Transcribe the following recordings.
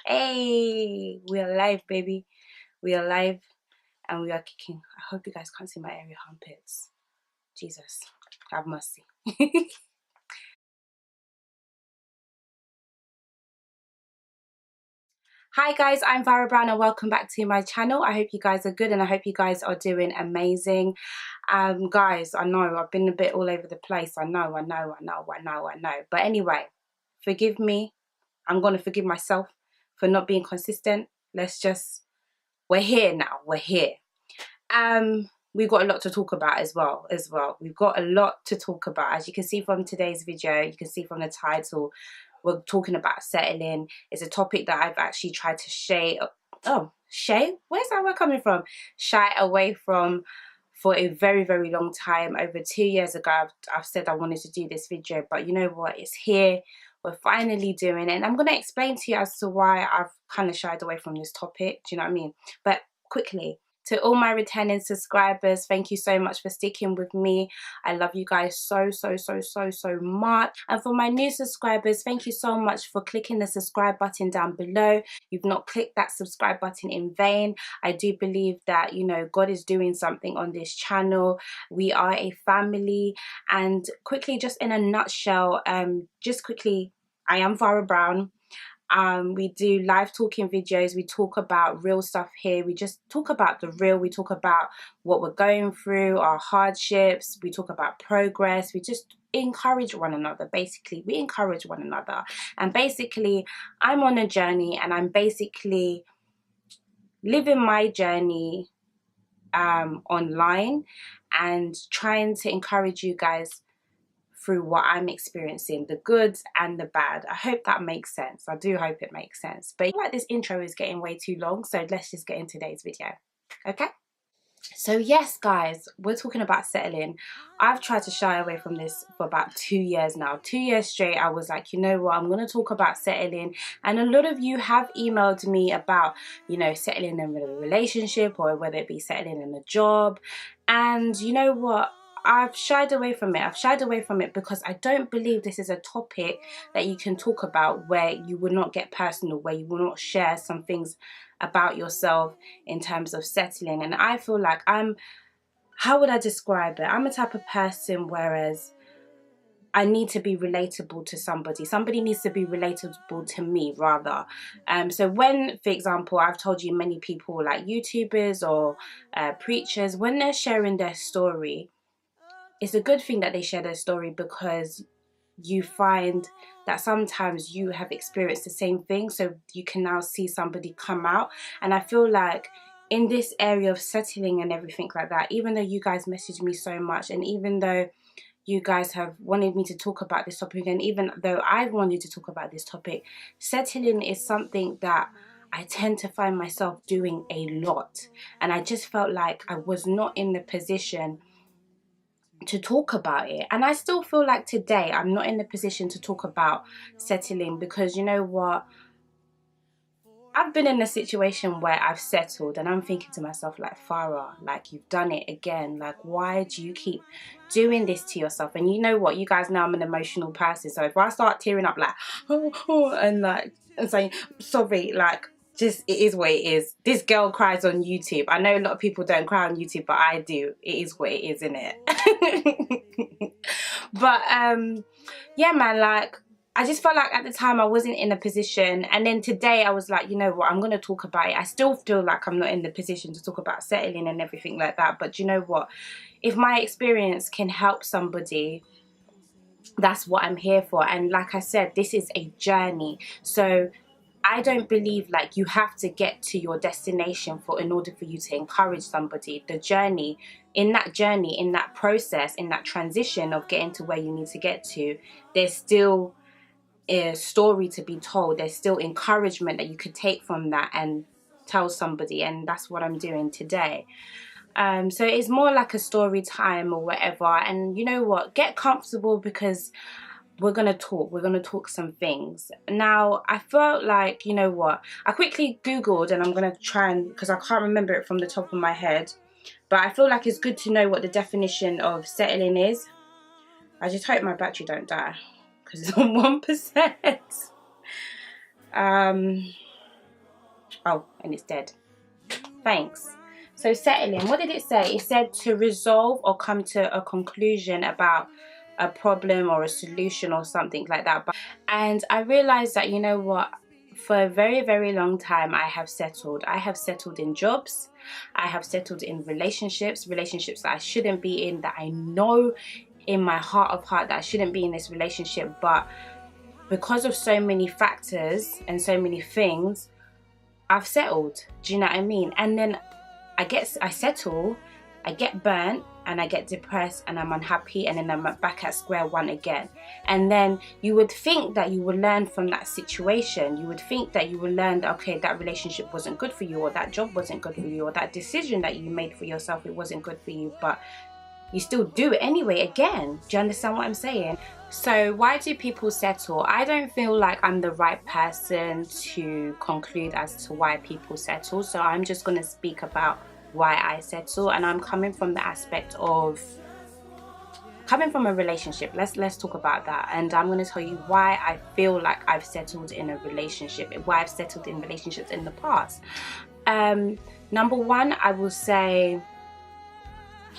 Hey, we are live, baby. We are live and we are kicking. I hope you guys can't see my area armpits. Jesus, have mercy. Hi guys, I'm Fara Brown and welcome back to my channel. I hope you guys are good and I hope you guys are doing amazing. Guys, I know I've been a bit all over the place. I know. But anyway, forgive me. I'm going to forgive myself for not being consistent. We're here now. We're here. We've got a lot to talk about as well. We've got a lot to talk about. As you can see from today's video, you can see from the title, we're talking about settling. It's a topic that I've actually tried to shy away from for a very, very long time. Over 2 years ago, I've said I wanted to do this video, but you know what? It's here. We're finally doing it. And I'm going to explain to you as to why I've kind of shied away from this topic. Do you know what I mean? But quickly, to all my returning subscribers, thank you so much for sticking with me. I love you guys so much. And for my new subscribers, thank you so much for clicking the subscribe button down below. You've not clicked that subscribe button in vain. I do believe that, you know, God is doing something on this channel. We are a family. And quickly, just in a nutshell, I am Fara Brown. We do live talking videos. We talk about real stuff here. We just talk about the real. We talk about what we're going through, our hardships. We talk about progress. We just encourage one another. Basically, we encourage one another. And basically, I'm on a journey and I'm basically living my journey online and trying to encourage you guys through what I'm experiencing, the good and the bad. I hope that makes sense. I do hope it makes sense. But I feel like this intro is getting way too long, so let's just get into today's video. Okay? So yes, guys, we're talking about settling. I've tried to shy away from this for about 2 years now. 2 years straight, I was like, you know what, I'm going to talk about settling. And a lot of you have emailed me about, you know, settling in a relationship or whether it be settling in a job. And you know what? I've shied away from it. I've shied away from it because I don't believe this is a topic that you can talk about where you will not get personal, where you will not share some things about yourself in terms of settling. And I feel like how would I describe it? I'm a type of person whereas I need to be relatable to somebody. Somebody needs to be relatable to me rather. So when, for example, I've told you many people like YouTubers or preachers, when they're sharing their story, it's a good thing that they share their story because you find that sometimes you have experienced the same thing, so you can now see somebody come out. And I feel like in this area of settling and everything like that, even though you guys message me so much and even though you guys have wanted me to talk about this topic and even though I've wanted to talk about this topic, settling is something that I tend to find myself doing a lot. And I just felt like I was not in the position to talk about it. And I still feel like today I'm not in the position to talk about settling because you know what? I've been in a situation where I've settled and I'm thinking to myself like, Farah, like you've done it again. Like, why do you keep doing this to yourself? And you know what? You guys know I'm an emotional person. So if I start tearing up like, and saying, sorry, like, just it is what it is. This girl cries on YouTube. I know a lot of people don't cry on YouTube, but I do. It is what it is, isn't it? But yeah, man, like I just felt like at the time I wasn't in a position, and then today I was like, you know what, I'm going to talk about it. I still feel like I'm not in the position to talk about settling and everything like that, but you know what, if my experience can help somebody, that's what I'm here for. And like I said, this is a journey, so I don't believe like you have to get to your destination in order for you to encourage somebody. The journey, in that process, in that transition of getting to where you need to get to, there's still a story to be told. There's still encouragement that you could take from that and tell somebody, and that's what I'm doing today. So it's more like a story time or whatever. And you know what, get comfortable because we're gonna talk some things. Now I felt like, you know what, I quickly googled, and I'm gonna try and, because I can't remember it from the top of my head, but I feel like it's good to know what the definition of settling is. I just hope my battery don't die because it's on 1%. Oh, and it's dead. Thanks. So settling, what did it say? It said to resolve or come to a conclusion about a problem or a solution or something like that. And I realized that, you know what, for a very, very long time I have settled. I have settled in jobs. I have settled in relationships that I shouldn't be in, that I know in my heart of heart that I shouldn't be in this relationship, but because of so many factors and so many things, I've settled. Do you know what I mean? And then I settle, I get burnt, and I get depressed, and I'm unhappy, and then I'm back at square one again. And then you would think that you would learn from that situation. You would think that you would learn that, okay, that relationship wasn't good for you, or that job wasn't good for you, or that decision that you made for yourself, it wasn't good for you, but you still do it anyway again. Do you understand what I'm saying? So why do people settle? I don't feel like I'm the right person to conclude as to why people settle. So I'm just going to speak about why I settle, and I'm coming from the aspect of coming from a relationship. Let's talk about that, and I'm going to tell you why I feel like I've settled in a relationship, why I've settled in relationships in the past. Number one, I will say,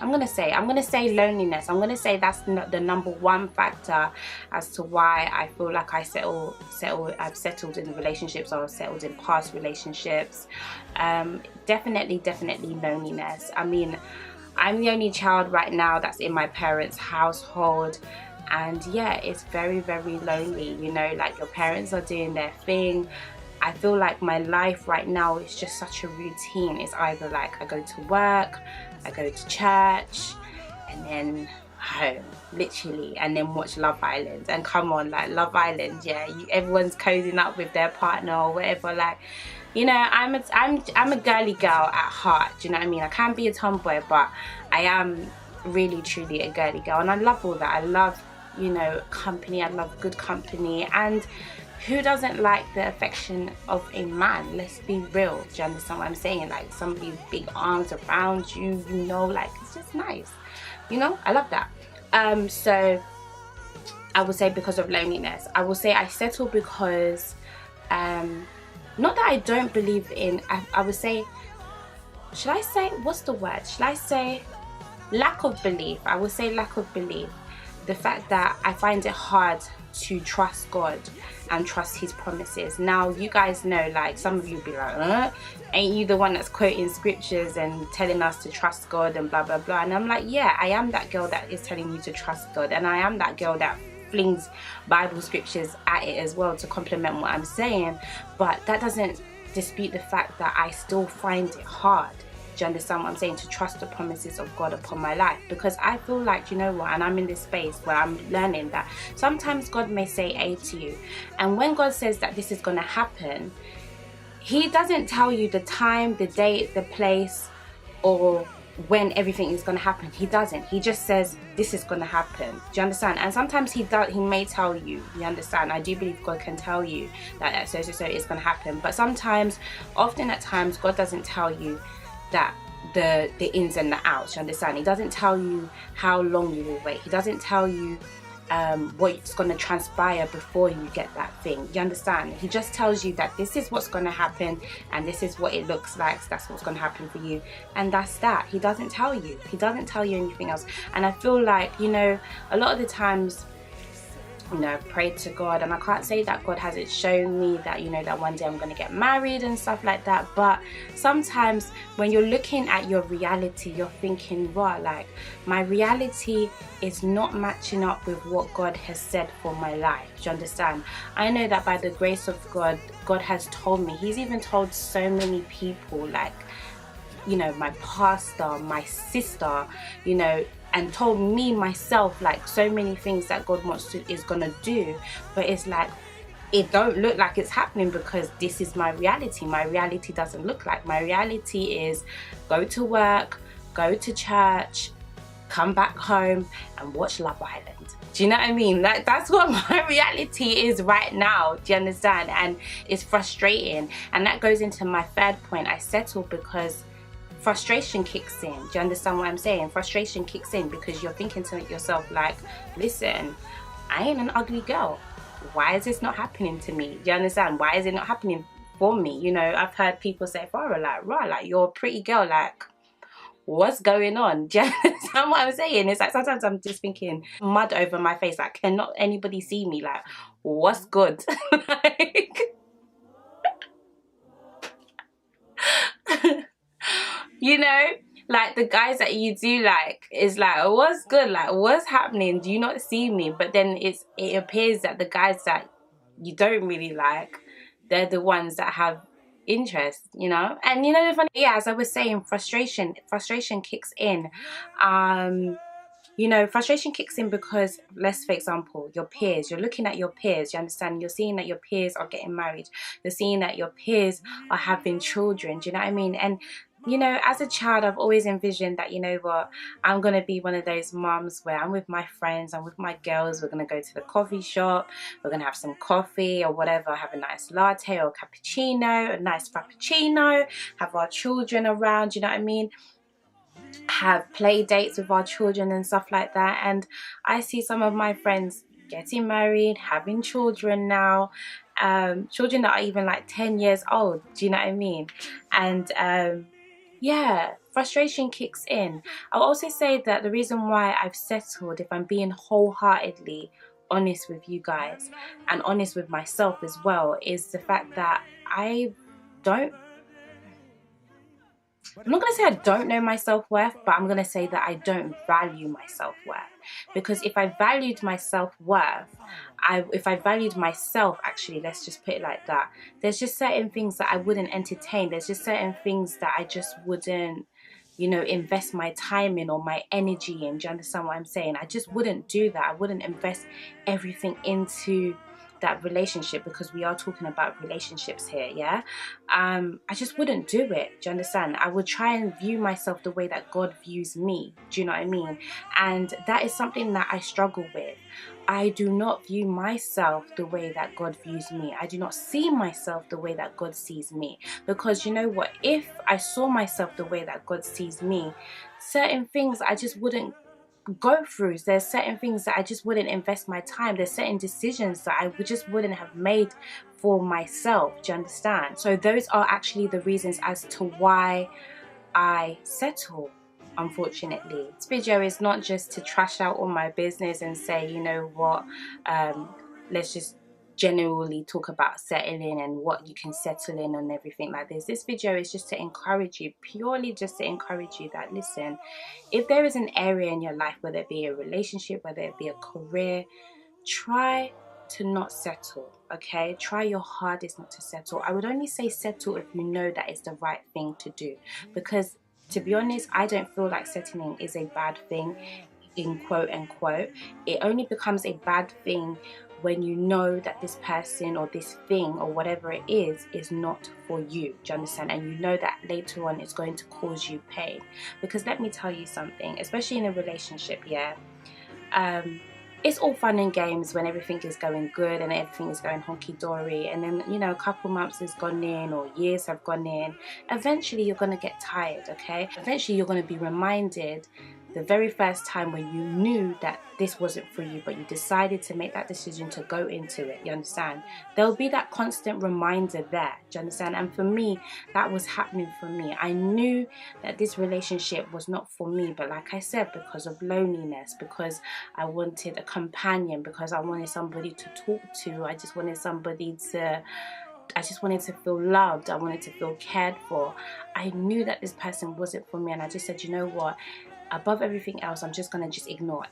I'm gonna say loneliness. I'm gonna say that's the number one factor as to why I feel like I've settled in relationships, or settled in past relationships. Definitely loneliness. I mean, I'm the only child right now that's in my parents' household, and yeah, it's very, very lonely. You know, like your parents are doing their thing. I feel like my life right now is just such a routine. It's either like I go to work, I go to church, and then home, literally, and then watch Love Island. And come on, like Love Island, yeah, everyone's cozying up with their partner or whatever. Like, you know, I'm a girly girl at heart. Do you know what I mean? I can be a tomboy, but I am really, truly a girly girl, and I love all that. I love, you know, company. I love good company, and who doesn't like the affection of a man? Let's be real. Do you understand what I'm saying? Like somebody's big arms around you, you know, like it's just nice. You know, I love that. So I would say because of loneliness. I will say I settle because, not that I don't believe in, I would say, should I say, what's the word? Should I say lack of belief? I would say lack of belief. The fact that I find it hard to trust God and trust his promises. Now, you guys know, like, some of you be like, ain't you the one that's quoting scriptures and telling us to trust God and blah blah blah? And I'm like, yeah, I am that girl that is telling you to trust God, and I am that girl that flings Bible scriptures at it as well to complement what I'm saying. But that doesn't dispute the fact that I still find it hard. Do you understand what I'm saying? To trust the promises of God upon my life. Because I feel like, you know what, and I'm in this space where I'm learning that sometimes God may say A to you. And when God says that this is going to happen, he doesn't tell you the time, the date, the place, or when everything is going to happen. He doesn't. He just says this is going to happen. Do you understand? And sometimes he may tell you. You understand? I do believe God can tell you that so is going to happen. But sometimes, often at times, God doesn't tell you that the ins and the outs. You understand? He doesn't tell you how long you will wait. He doesn't tell you what's going to transpire before you get that thing. You understand? He just tells you that this is what's going to happen and this is what it looks like. So that's what's going to happen for you, and that's that. He doesn't tell you. He doesn't tell you anything else. And I feel like, you know, a lot of the times, you know, I've prayed to God, and I can't say that God hasn't shown me that, you know, that one day I'm going to get married and stuff like that. But sometimes when you're looking at your reality, you're thinking, wow, like my reality is not matching up with what God has said for my life. Do you understand? I know that by the grace of God, God has told me. He's even told so many people, like, you know, my pastor, my sister, you know, and told me myself, like, so many things that God is gonna do. But it's like, it don't look like it's happening because this is my reality. My reality doesn't look like. My reality is go to work, go to church, come back home and watch Love Island. Do you know what I mean? That's what my reality is right now. Do you understand? And it's frustrating. And that goes into my third point. I settle because frustration kicks in. Do you understand what I'm saying? Frustration kicks in because you're thinking to yourself, like, listen, I ain't an ugly girl. Why is this not happening to me? Do you understand? Why is it not happening for me. You know, I've heard people say, Fara, like, right, like, you're a pretty girl, like, what's going on? Do you understand what I'm saying? It's like sometimes I'm just thinking mud over my face, like, cannot anybody see me? Like, what's good? Like, you know, like the guys that you do like is like, oh, what's good? Like, what's happening? Do you not see me? But then it appears that the guys that you don't really like, they're the ones that have interest, you know. And you know the funny, yeah, as I was saying, frustration kicks in. You know, frustration kicks in because, let's for example, your peers, you're looking at your peers, you understand, you're seeing that your peers are getting married, you're seeing that your peers are having children, do you know what I mean? And you know, as a child, I've always envisioned that, you know what, I'm going to be one of those moms where I'm with my friends, I'm with my girls, we're going to go to the coffee shop, we're going to have some coffee or whatever, have a nice latte or cappuccino, a nice frappuccino, have our children around, you know what I mean? Have play dates with our children and stuff like that. And I see some of my friends getting married, having children now, children that are even like 10 years old, do you know what I mean? And yeah, frustration kicks in. I'll also say that the reason why I've settled, if I'm being wholeheartedly honest with you guys and honest with myself as well, is the fact that I'm not going to say I don't know my self-worth, but I'm going to say that I don't value my self-worth. Because if I valued my self-worth, if I valued myself, actually, let's just put it like that, there's just certain things that I wouldn't entertain. There's just certain things that I just wouldn't, you know, invest my time in or my energy in. Do you understand what I'm saying? I just wouldn't do that. I wouldn't invest everything into that relationship, because we are talking about relationships here, yeah? I just wouldn't do it. Do you understand? I would try and view myself the way that God views me. Do you know what I mean? And that is something that I struggle with. I do not view myself the way that God views me. I do not see myself the way that God sees me. Because you know what? If I saw myself the way that God sees me, certain things I just wouldn't go through. There's certain things that I just wouldn't invest my time. There's certain decisions that I just wouldn't have made for myself. Do you understand? So those are actually the reasons as to why I settle, unfortunately. This video is not just to trash out all my business and say, you know what, let's just generally talk about settling and what you can settle in and everything like this. This video is just to encourage you, purely just to encourage you that, listen, if there is an area in your life, whether it be a relationship, whether it be a career, try to not settle, okay? Try your hardest not to settle. I would only say settle if you know that it's the right thing to do, because to be honest, I don't feel like settling is a bad thing, in quote unquote. It only becomes a bad thing when you know that this person or this thing or whatever it is not for you. Do you understand? And you know that later on it's going to cause you pain. Because let me tell you something, especially in a relationship, yeah, it's all fun and games when everything is going good and everything is going honky-dory, and then, you know, a couple months has gone in or years have gone in. Eventually you're going to get tired, okay? Eventually you're going to be reminded the very first time when you knew that this wasn't for you, but you decided to make that decision to go into it, you understand? There'll be that constant reminder there, do you understand? And for me, that was happening for me. I knew that this relationship was not for me, but like I said, because of loneliness, because I wanted a companion, because I wanted somebody to talk to, I just wanted to feel loved, I wanted to feel cared for. I knew that this person wasn't for me, and I just said, you know what, above everything else, I'm just gonna just ignore.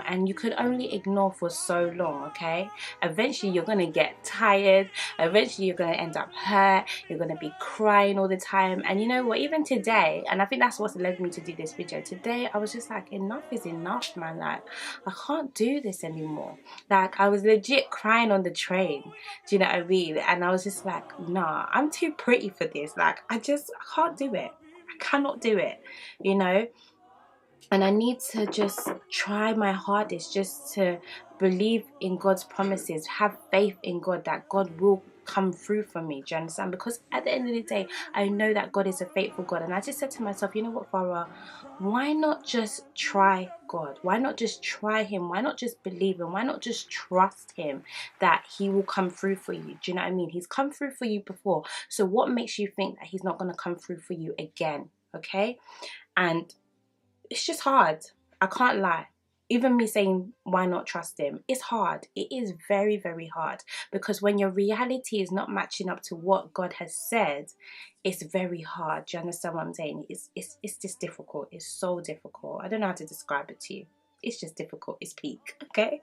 And you could only ignore for so long, okay? Eventually you're gonna get tired, eventually you're gonna end up hurt, you're gonna be crying all the time. And you know what, even today, and I think that's what's led me to do this video today, I was just like, enough is enough, man. Like, I can't do this anymore. Like, I was legit crying on the train, do you know what I mean? And I was just like, nah, I'm too pretty for this. Like, I can't do it. I cannot do it, you know? And I need to just try my hardest just to believe in God's promises, have faith in God that God will come through for me. Do you understand? Because at the end of the day, I know that God is a faithful God. And I just said to myself, you know what, Farah, why not just try God? Why not just try him? Why not just believe him? Why not just trust him that he will come through for you? Do you know what I mean? He's come through for you before. So what makes you think that he's not going to come through for you again? Okay? And it's just hard. I can't lie. Even me saying, why not trust him? It's hard. It is very, very hard. Because when your reality is not matching up to what God has said, it's very hard. Do you understand what I'm saying? It's just difficult. It's so difficult. I don't know how to describe it to you. It's just difficult. It's peak. Okay?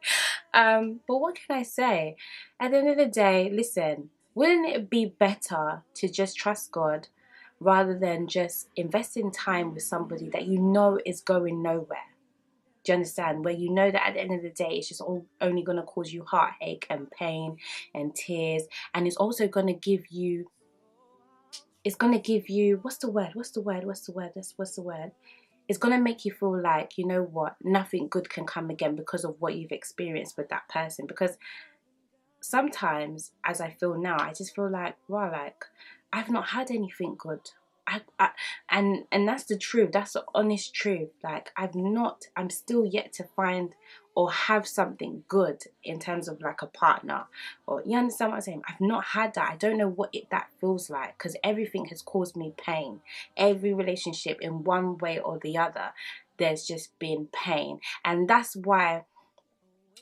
But what can I say? At the end of the day, listen, wouldn't it be better to just trust God rather than just investing time with somebody that you know is going nowhere? Do you understand? Where you know that at the end of the day, it's just only going to cause you heartache and pain and tears. And it's also going to give you, what's the word? It's going to make you feel like, you know what, nothing good can come again because of what you've experienced with that person. Because sometimes, as I feel now, I just feel like, wow, like, I've not had anything good. And that's the truth. That's the honest truth. Like, I'm still yet to find or have something good in terms of like a partner. Or, you understand what I'm saying? I've not had that. I don't know what that feels like, because everything has caused me pain. Every relationship in one way or the other, there's just been pain. And that's why,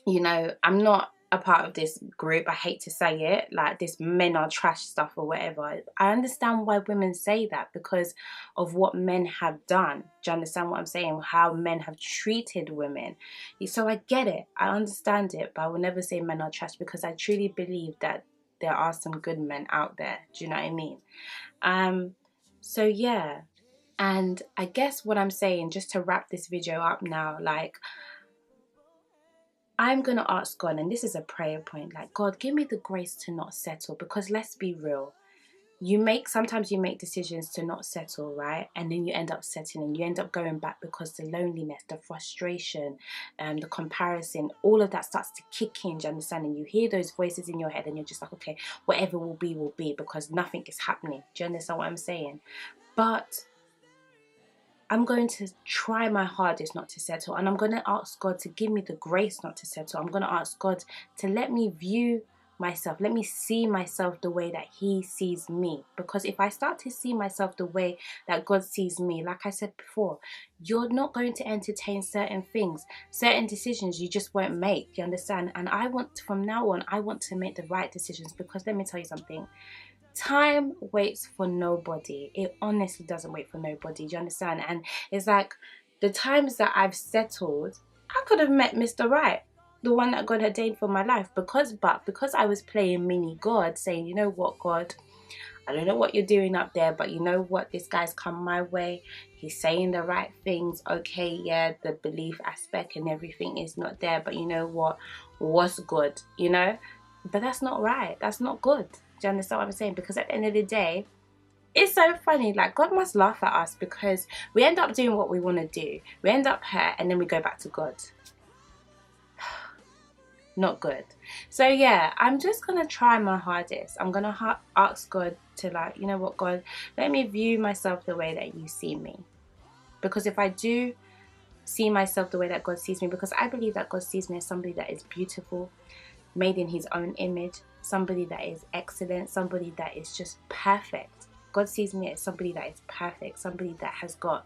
you know, I'm not a part of this group. I hate to say it, like this men are trash stuff or whatever. I understand why women say that, because of what men have done. Do you understand what I'm saying? How men have treated women. So I get it. I understand it. But I will never say men are trash, because I truly believe that there are some good men out there. Do you know what I mean? So yeah. And I guess what I'm saying, just to wrap this video up now, like, I'm going to ask God, and this is a prayer point, like, God, give me the grace to not settle, because let's be real. Sometimes you make decisions to not settle, right? And then you end up settling, you end up going back because the loneliness, the frustration, the comparison, all of that starts to kick in, do you understand? And you hear those voices in your head and you're just like, okay, whatever will be, because nothing is happening. Do you understand what I'm saying? But I'm going to try my hardest not to settle, and I'm going to ask God to give me the grace not to settle. I'm going to ask God to let me view myself, let me see myself the way that he sees me. Because if I start to see myself the way that God sees me, like I said before, you're not going to entertain certain things, certain decisions you just won't make, you understand? And from now on, I want to make the right decisions, because let me tell you something. Time waits for nobody. It honestly doesn't wait for nobody. Do you understand? And it's like, the times that I've settled, I could have met Mr. Right, the one that God ordained for my life. Because I was playing mini God, saying, you know what, God, I don't know what you're doing up there, but you know what, this guy's come my way. He's saying the right things. Okay, yeah, the belief aspect and everything is not there, but you know what, what's good, you know? But that's not right. That's not good. Do you understand what I'm saying? Because at the end of the day, it's so funny. Like, God must laugh at us, because we end up doing what we want to do. We end up hurt, and then we go back to God. Not good. So yeah, I'm just going to try my hardest. I'm going to ask God to, like, you know what, God, let me view myself the way that you see me. Because if I do see myself the way that God sees me, because I believe that God sees me as somebody that is beautiful, made in his own image, somebody that is excellent, somebody that is just perfect. God sees me as somebody that is perfect, somebody that has got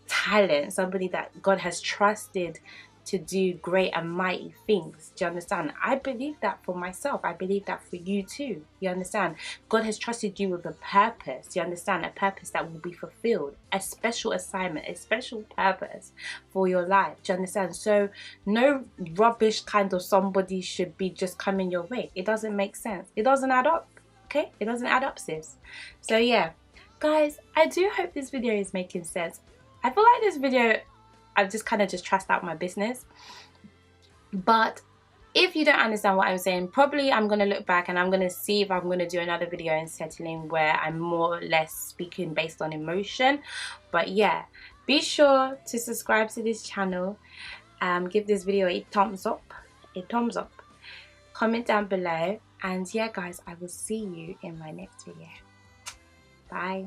talent, somebody that God has trusted to do great and mighty things. Do you understand? I believe that for myself. I believe that for you too. You understand? God has trusted you with a purpose. You understand? A purpose that will be fulfilled. A special assignment, a special purpose for your life. Do you understand? So no rubbish kind of somebody should be just coming your way. It doesn't make sense. It doesn't add up. Okay? It doesn't add up, sis. So yeah. Guys, I do hope this video is making sense. I feel like this video, I've just kind of just trashed out my business. But if you don't understand what I'm saying, probably I'm going to look back and I'm going to see if I'm going to do another video in settling where I'm more or less speaking based on emotion. But yeah, be sure to subscribe to this channel. Give this video a thumbs up. Comment down below. And yeah guys, I will see you in my next video. Bye.